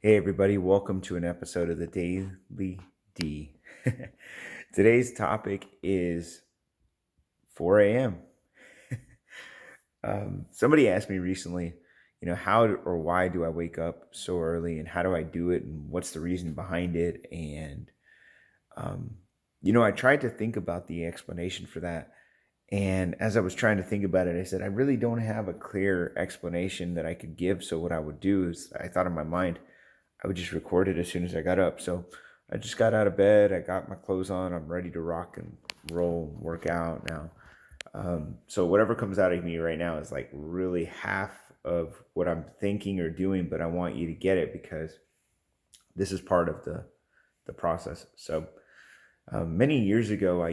Hey, everybody, welcome to an episode of the Daily D. Today's topic is 4 a.m. Somebody asked me recently, or why do I wake up so early and how do I do it and what's the reason behind it? And, um, I tried to think about the explanation for that. And as I was trying to think about it, I said, I really don't have a clear explanation that I could give. So, what I would do is, I thought in my mind, I would just record it as soon as I got up. So I just got out of bed. I got my clothes on. I'm ready to rock and roll, work out now. So whatever comes out of me right now is like really half of what I'm thinking or doing, but I want you to get it because this is part of the process. So many years ago,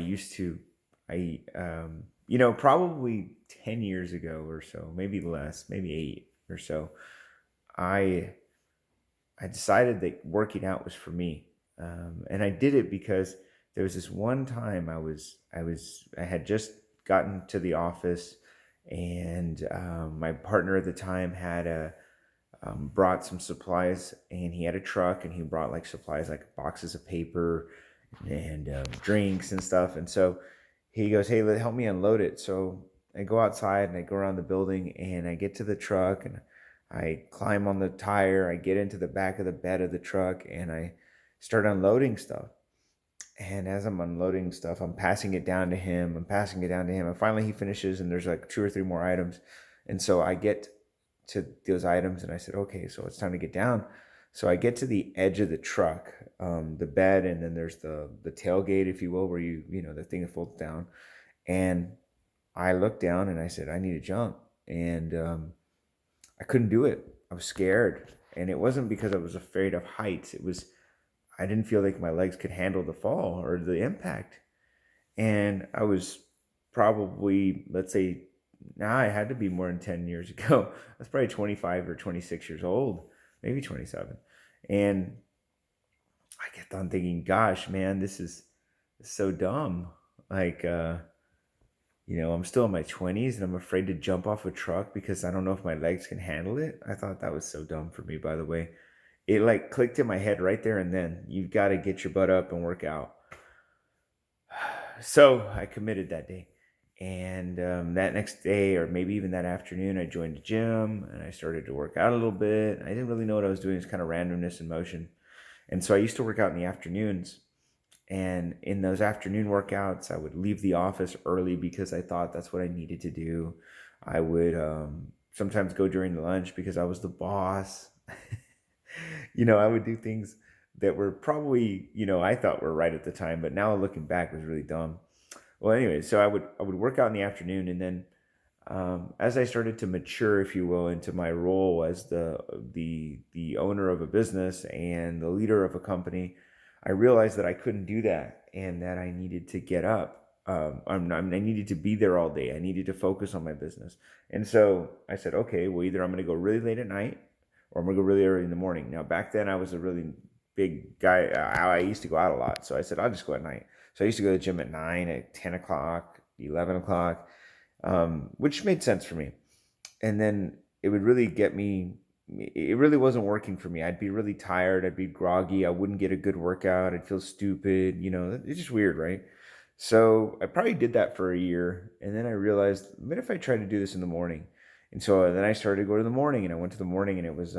probably 10 years ago or so, maybe less, maybe 8 or so, I I decided that working out was for me, and I did it because there was this one time I had just gotten to the office, and my partner at the time had brought some supplies, and he had a truck, and he brought like supplies like boxes of paper and drinks and stuff, and so he goes, "Hey, help me unload it." So I go outside and I go around the building, and I get to the truck, and I climb on the tire. I get into the back of the bed of the truck, and I start unloading stuff. And as I'm unloading stuff, I'm passing it down to him. I'm passing it down to him. And finally, he finishes, and there's like two or three more items. And so I get to those items, and I said, okay, so it's time to get down. So I get to the edge of the truck, the bed, and then there's the tailgate, if you will, where the thing that folds down. And I looked down, and I said, I need to jump. And I couldn't do it. I was scared. And it wasn't because I was afraid of heights. I didn't feel like my legs could handle the fall or the impact. And I was probably, let's say, now I had to be more than 10 years ago. I was probably 25 or 26 years old, maybe 27. And I kept on thinking, gosh, man, this is so dumb. Like, I'm still in my 20s and I'm afraid to jump off a truck because I don't know if my legs can handle it. I thought that was so dumb for me, by the way. It like clicked in my head right there and then. You've got to get your butt up and work out. So I committed that day. And that next day, or maybe even that afternoon, I joined the gym and I started to work out a little bit. I didn't really know what I was doing. It's kind of randomness in motion. And so I used to work out in the afternoons. And in those afternoon workouts, I would leave the office early because I thought that's what I needed to do. I would sometimes go during the lunch because I was the boss. I would do things that were probably, I thought were right at the time, but now looking back was really dumb. Well, anyway, so I would work out in the afternoon, and then as I started to mature, if you will, into my role as the owner of a business and the leader of a company, I realized that I couldn't do that, and that I needed to get up. I needed to be there all day. I needed to focus on my business, and so I said, okay, well, either I'm going to go really late at night, or I'm going to go really early in the morning. Now, back then, I was a really big guy. I used to go out a lot, so I said I'll just go at night. So I used to go to the gym at 9, at 10 o'clock, 11 o'clock, which made sense for me. And then it would really get me. It really wasn't working for me. I'd be really tired. I'd be groggy. I wouldn't get a good workout. I'd feel stupid. It's just weird, right? So I probably did that for a year, and then I realized, what if I tried to do this in the morning? And so then I started to go to the morning, and I went to the morning, and it was,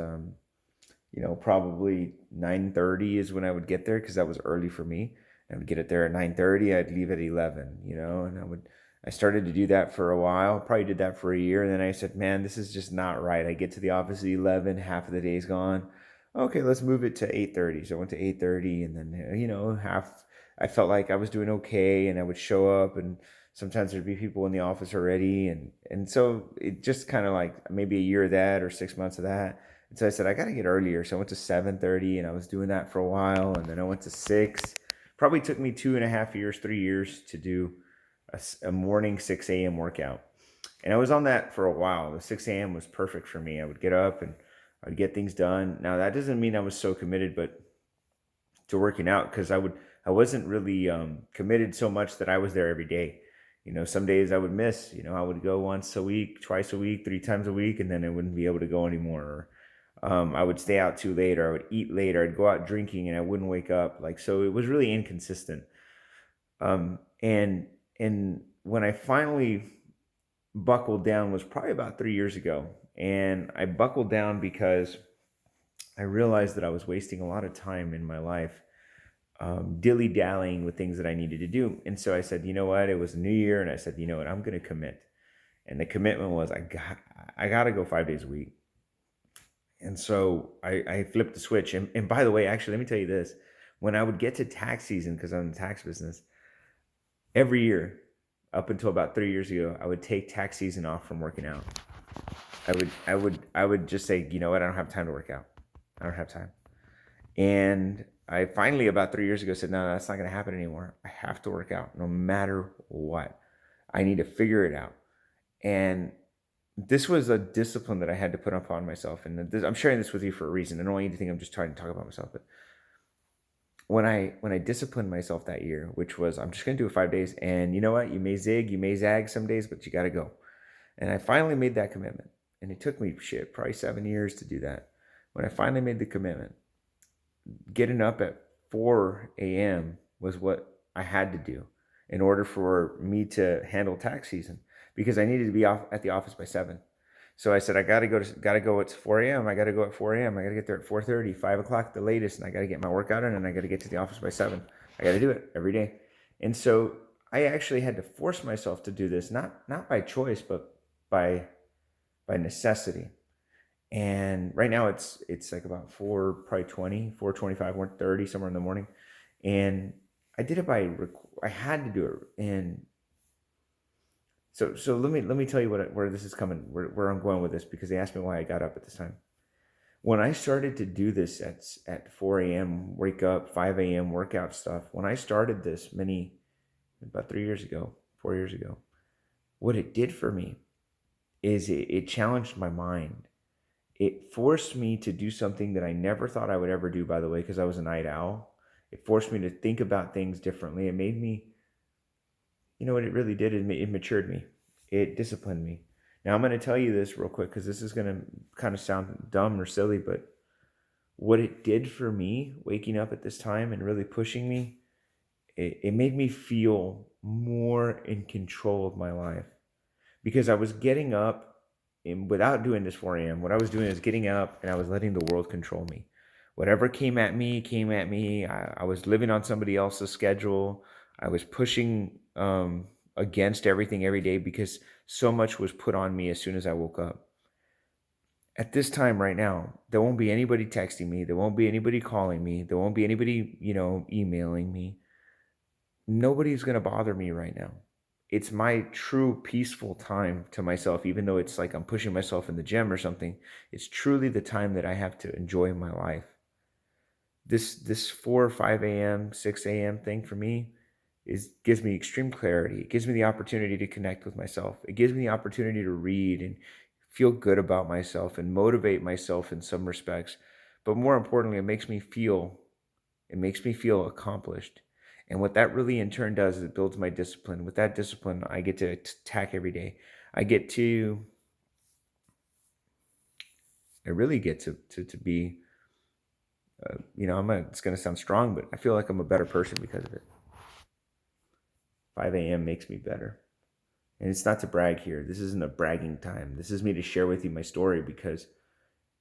probably 9:30 is when I would get there because that was early for me. I would get it there at 9:30. I'd leave at 11. And I started to do that for a while. Probably did that for a year, and then I said, "Man, this is just not right." I get to the office at 11. Half of the day's gone. Okay, let's move it to 8:30. So I went to 8:30, and then half. I felt like I was doing okay, and I would show up, and sometimes there'd be people in the office already, and so it just kind of like maybe a year of that or 6 months of that. And so I said, I got to get earlier. So I went to 7:30, and I was doing that for a while. And then I went to 6. Probably took me 2.5 years, 3 years to do a morning 6 a.m. workout. And I was on that for a while. The 6 a.m. was perfect for me. I would get up and I would get things done. Now, that doesn't mean I was so committed, but to working out, because I wasn't really committed so much that I was there every day. Some days I would miss. I would go once a week, twice a week, 3 times a week, and then I wouldn't be able to go anymore. I would stay out too late, or I would eat later. I'd go out drinking and I wouldn't wake up. Like, so it was really inconsistent. And when I finally buckled down was probably about 3 years ago. And I buckled down because I realized that I was wasting a lot of time in my life, dilly dallying with things that I needed to do. And so I said, you know what? It was a new year, and I said, you know what? I'm going to commit. And the commitment was I got to go 5 days a week. And so I flipped the switch. And by the way, actually, let me tell you this: when I would get to tax season, because I'm in the tax business, every year up until about 3 years ago, I would take tax season off from working out. I would just say, you know what? I don't have time to work out. I don't have time. And I finally, about 3 years ago, said, no, that's not going to happen anymore. I have to work out no matter what. I need to figure it out. And this was a discipline that I had to put upon myself. And I'm sharing this with you for a reason. I don't want you to think I'm just trying to talk about myself. But when I disciplined myself that year, which was, I'm just going to do it 5 days. And you know what? You may zig, you may zag some days, but you got to go. And I finally made that commitment. And it took me, probably 7 years to do that. When I finally made the commitment, getting up at 4 a.m. was what I had to do in order for me to handle tax season, because I needed to be off at the office by 7. So I said, I gotta go at 4 a.m. I gotta go at 4 a.m. I gotta get there at 4:30, 5 o'clock the latest, and I gotta get my workout in, and I gotta get to the office by 7. I gotta do it every day. And so I actually had to force myself to do this, not by choice, but by necessity. And right now it's like about 4:20, 4:25, 4:30, somewhere in the morning. And I did it I had to do it. And so let me tell you where this is coming, where I'm going with this, because they asked me why I got up at this time. When I started to do this at 4 a.m., wake up, 5 a.m. workout stuff, when I started this about 3 years ago, 4 years ago, what it did for me is it challenged my mind. It forced me to do something that I never thought I would ever do, by the way, because I was a night owl. It forced me to think about things differently. It made me, you know what it really did? It matured me. It disciplined me. Now, I'm going to tell you this real quick, because this is going to kind of sound dumb or silly, but what it did for me, waking up at this time and really pushing me, it made me feel more in control of my life, because I was getting up. And without doing this 4 a.m., what I was doing is getting up and I was letting the world control me. Whatever came at me, came at me. I was living on somebody else's schedule. I was pushing against everything every day, because so much was put on me as soon as I woke up. At this time right now, there won't be anybody texting me. There won't be anybody calling me. There won't be anybody, emailing me. Nobody's going to bother me right now. It's my true peaceful time to myself, even though it's like I'm pushing myself in the gym or something. It's truly the time that I have to enjoy my life. This 4 or 5 a.m., 6 a.m. thing for me gives me extreme clarity. It gives me the opportunity to connect with myself. It gives me the opportunity to read and feel good about myself and motivate myself in some respects. But more importantly, it makes me feel accomplished. And what that really in turn does is it builds my discipline. With that discipline, I get to attack every day. I really get to be, it's going to sound strong, but I feel like I'm a better person because of it. 5 a.m. makes me better. And it's not to brag here. This isn't a bragging time. This is me to share with you my story, because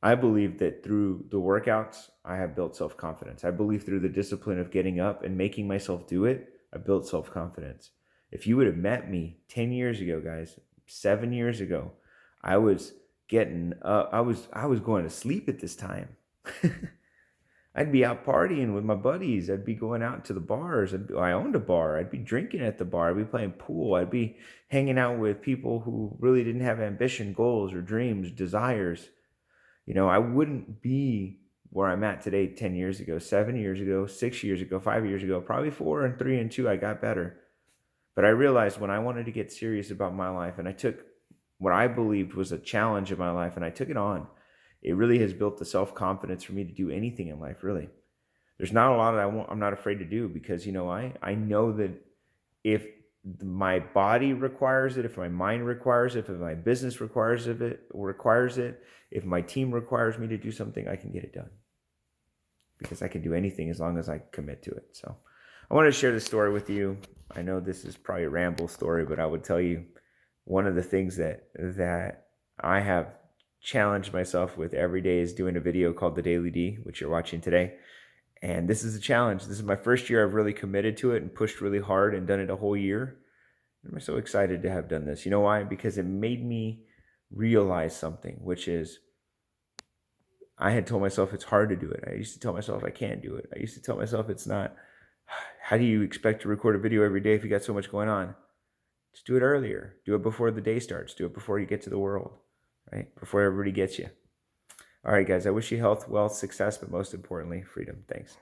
I believe that through the workouts, I have built self-confidence. I believe through the discipline of getting up and making myself do it, I built self-confidence. If you would have met me 10 years ago, guys, 7 years ago, I was getting up. I was going to sleep at this time. I'd be out partying with my buddies. I'd be going out to the bars. I owned a bar. I'd be drinking at the bar. I'd be playing pool. I'd be hanging out with people who really didn't have ambition, goals, or dreams, desires. I wouldn't be where I'm at today 10 years ago, 7 years ago, 6 years ago, 5 years ago, probably 4 and 3 and 2, I got better. But I realized when I wanted to get serious about my life, and I took what I believed was a challenge in my life, and I took it on, it really has built the self-confidence for me to do anything in life, really. There's not a lot that I'm not afraid to do, because, I know that if my body requires it, if my mind requires it, if my business requires it, if my team requires me to do something, I can get it done. Because I can do anything as long as I commit to it. So I wanted to share this story with you. I know this is probably a ramble story, but I would tell you one of the things that I have challenged myself with every day is doing a video called The Daily D, which you're watching today. And this is a challenge. This is my first year I've really committed to it and pushed really hard and done it a whole year. I'm so excited to have done this. You know why? Because it made me realize something, which is I had told myself it's hard to do it. I used to tell myself I can't do it. I used to tell myself it's not. How do you expect to record a video every day if you got so much going on? Just do it earlier. Do it before the day starts. Do it before you get to the world, right? Before everybody gets you. All right, guys, I wish you health, wealth, success, but most importantly, freedom. Thanks.